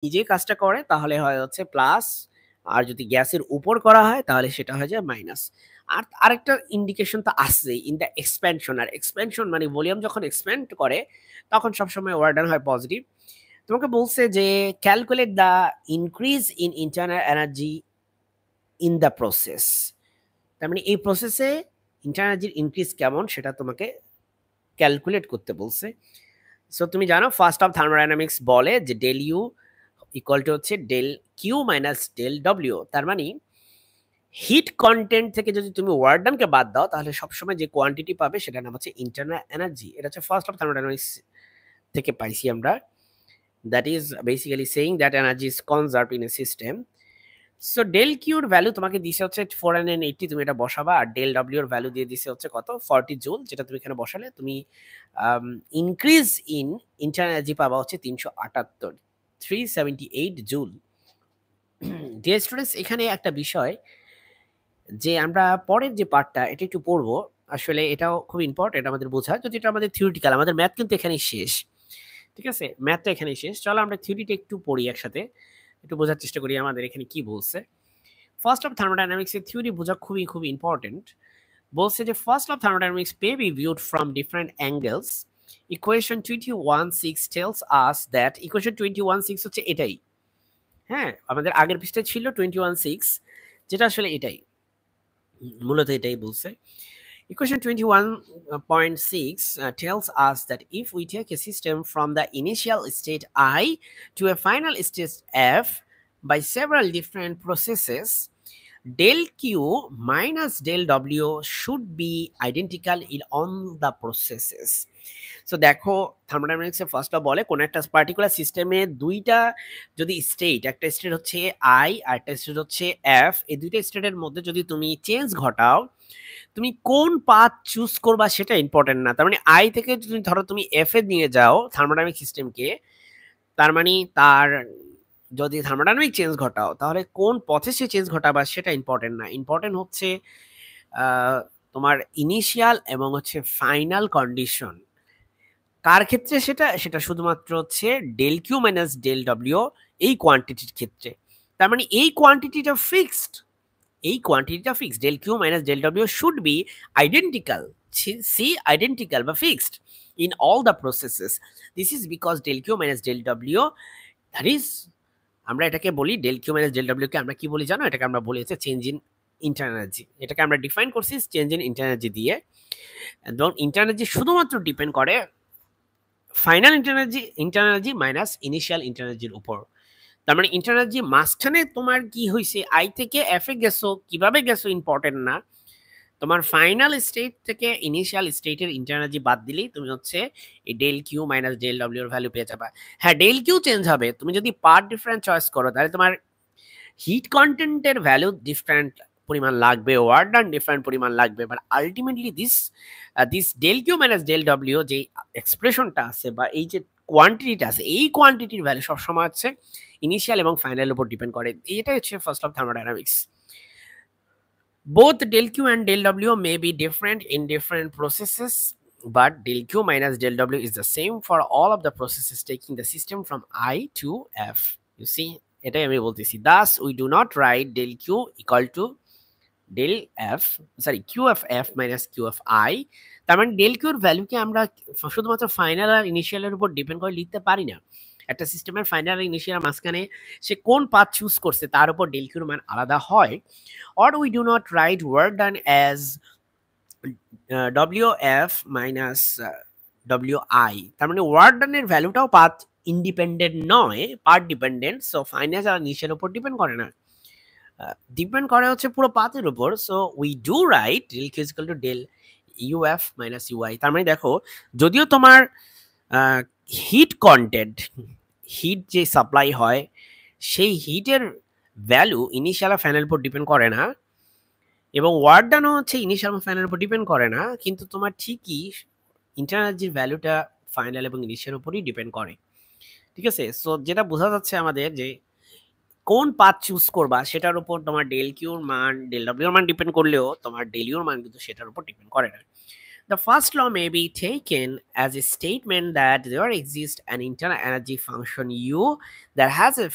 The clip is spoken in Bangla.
নিজে কাজটা করে তাহলে হয় হচ্ছে প্লাস, আর যদি গ্যাসের উপর করা হয় তাহলে সেটা হয়ে যায় মাইনাস। আর আরেকটা ইন্ডিকেশন তো আসছেই ইন দ্য এক্সপ্যানশন। আর এক্সপ্যানশন মানে ভলিউম যখন এক্সপ্যান্ড করে তখন সবসময় ওয়ার্ক ডান হয় পজিটিভ। তোমাকে বলছে যে calculate the increase in internal energy in the process. তার মানে এই প্রসেসে ইন্টারনাল এনার্জির ইনক্রিজ কেমন সেটা তোমাকে ক্যালকুলেট করতে বলছে। সো তুমি জানো ফার্স্ট অফ থার্মোডাইনামিক্স বলে যে ডেল ইউ ইকুয়াল টু হচ্ছে del Q minus del W. তার মানে হিট কন্টেন্ট থেকে যদি তুমি ওয়ার্ক ডানকে বাদ দাও তাহলে সবসময় যে কোয়ান্টিটি পাবে সেটার নাম হচ্ছে ইন্টারনাল এনার্জি। এটা হচ্ছে ফার্স্ট অফ থার্মোডাইনামিক্স থেকে পাইছি আমরা। That is basically saying that energy is conserved in a system. So del কিউর ভ্যালু তোমাকে দিছে হচ্ছে 480, তুমি এটা বসাবা। আর ডেল ডব্লিউ এর ভ্যালু দিয়ে দিছে হচ্ছে কত 40 জুল, যেটা তুমি এখানে বসালে তুমি ইনক্রিজ ইন ইন্টারনাল এনার্জি পাবা হচ্ছে 378, 378 জুল। ডিয়ার স্টুডেন্টস, এখানে একটা বিষয় যে আমরা পরের যে পার্টটা এটা একটু পড়বো, আসলে এটাও খুব ইম্পর্টেন্ট আমাদের বোঝা, যদি এটা আমাদের থিওরিটিক্যাল, আমাদের ম্যাথ কিন্তু এখানেই শেষ। ঠিক আছে, ম্যাথটা এখানেই শেষ। চলো আমরা থিওরিটা একটু পড়ি একসাথে, একটু বোঝার চেষ্টা করি আমাদের এখানে কি বলছে। ফার্স্ট অফ থার্মোডাইনামিক্স এর থিওরি বোঝা খুবই খুবই ইম্পর্টেন্ট। বলছে যে first of thermodynamics may be viewed from different angles. Equation 21.6 tells us that, equation 21.6 হচ্ছে এটাই। হ্যাঁ, আমাদের আগের পৃষ্ঠায় ছিল 21.6, যেটা আসলে এটাই, মূলত এটাই বলছে। Equation 21.6 tells us that if we take a system from the initial state I to a final state F by several different processes, del Q minus del W should be identical in all the processes. So দেখো, থার্মোডাইনামিক্সে ফার্স্ট অফ বলে কোন একটা পার্টিকুলার সিস্টেমে দুইটা যদি স্টেট, একটা স্টেট হচ্ছে আই আর একটা স্টেট হচ্ছে এফ, এই দুইটা স্টেটের মধ্যে যদি তুমি চেঞ্জ ঘটাও, তুমি কোন পাথ চুজ করবা সেটা ইম্পর্টেন্ট না। তার মানে আই থেকে যদি ধরো তুমি এফ এ নিয়ে যাও থার্মোডাইনামিক সিস্টেমকে, তার মানে তার যদি থার্মোডাইনামিক চেঞ্জ ঘটাও তাহলে কোন পথে সে চেঞ্জ ঘটাবা সেটা ইম্পর্টেন্ট না। ইম্পর্টেন্ট হচ্ছে তোমার ইনিশিয়াল এবং হচ্ছে ফাইনাল কন্ডিশন। কার ক্ষেত্রে সেটা সেটা শুধুমাত্র হচ্ছে del Q minus del W এই কোয়ান্টিটির ক্ষেত্রে। তার মানে এই কোয়ান্টিটিটা ফিক্সড, এই কোয়ান্টিটিটা fixed. Del Q minus del W should be identical, see identical বা fixed in all the processes. This is because del Q minus del W, that is, আমরা এটাকে বলি del Q minus del W কে আমরা কি বলি জানো? এটাকে আমরা বলি হচ্ছে চেঞ্জ ইন ইন্টারনাল এনার্জি। এটাকে আমরা ডিফাইন করছি চেঞ্জ ইন ইন্টারনাল এনার্জি দিয়ে। এবং ইন্টারনাল এনার্জি শুধুমাত্র ডিপেন্ড করে final internal energy minus initial internal এনার্জির উপর। তার মানে ইন্টারনাল এনার্জি মাঝখানে তোমার কি হয়েছে, আই থেকে এফ এ গেছো, কিভাবে গেছো ইম্পর্টেন্ট না। তোমার ফাইনাল স্টেট থেকে ইনিশিয়াল স্টেটের ইন্টারনাল এনার্জি বাদ দিলেই তুমি হচ্ছে এই del Q minus del W এর ভ্যালু পেয়ে যাবে। হ্যাঁ, ডেল কিউ চেঞ্জ হবে, তুমি যদি পার্ট ডিফারেন্ট চয়েস করো তাহলে তোমার হিট কন্টেন্টের ভ্যালু ডিফারেন্ট পরিমাণ লাগবে, ওয়ার্ক ডান ডিফারেন্ট পরিমাণ লাগবে, but ultimately this del Q minus del W যে এক্সপ্রেশনটা আছে বা এই যে কোয়ান্টিটিটা আছে, এই কোয়ান্টিটির ভ্যালু সবসময় হচ্ছে ইনিশিয়াল এবং ফাইনালের উপর ডিপেন্ড করে। এটাই হচ্ছে first of thermodynamics. Both del Q and del W may be different in different processes, but del Q minus del W is the same for all of the processes taking the system from I to F. You see, এটাই আমি বলতেছি। Thus, we do not write del Q equal to del F, sorry, Q of F minus Q of I. তার মানে del Q এর ভ্যালুকে আমরা শুধুমাত্র ফাইনাল আর ইনিশিয়ালের উপর ডিপেন্ড করে লিখতে পারি না। একটা সিস্টেমের ফাইনাল আর ইনিশিয়াল মাঝখানে সে কোন পাথ চুজ করছে তার উপর del Q এর মান আলাদা হয়। Or we do not write work done as WF minus WI. তার মানে ওয়ার্ক ডানের ভ্যালুটাও পাথ ইন্ডিপেন্ডেন্ট নয়, পাথ ডিপেন্ডেন্ট। সো ফাইনাল আর নিচের উপর ডিপেন্ড করে না, ডিপেন্ড করে হচ্ছে পুরো পাথের উপর। So we do right del Q equal to del UF minus UI. তার মানে দেখো, যদিও তোমার হিট কন্টেন্ট, হিট যে সাপ্লাই হয় সেই হিটের ভ্যালু ইনিশিয়াল আর ফাইনাল উপর ডিপেন্ড করে না, এবং ওয়ার্ক ডানও হচ্ছে ইনিশিয়াল এবং ফাইনাল উপর ডিপেন্ড করে না, কিন্তু তোমার ঠিকই ইন্টারনাল এনার্জির ভ্যালুটা ফাইনাল এবং ইনিশিয়াল উপরই ডিপেন্ড করে। ঠিক আছে, সো যেটা বোঝা যাচ্ছে আমাদের যে কোন পাথ চুজ করবা সেটার উপর তোমার ডেল কিউর মান ডেল ডব্লিউর মান ডিপেন্ড করলেও তোমার ডেল ইউর মান কিন্তু সেটার উপর ডিপেন্ড করে না। The first law may be taken as a statement that there exists an internal energy function U that has a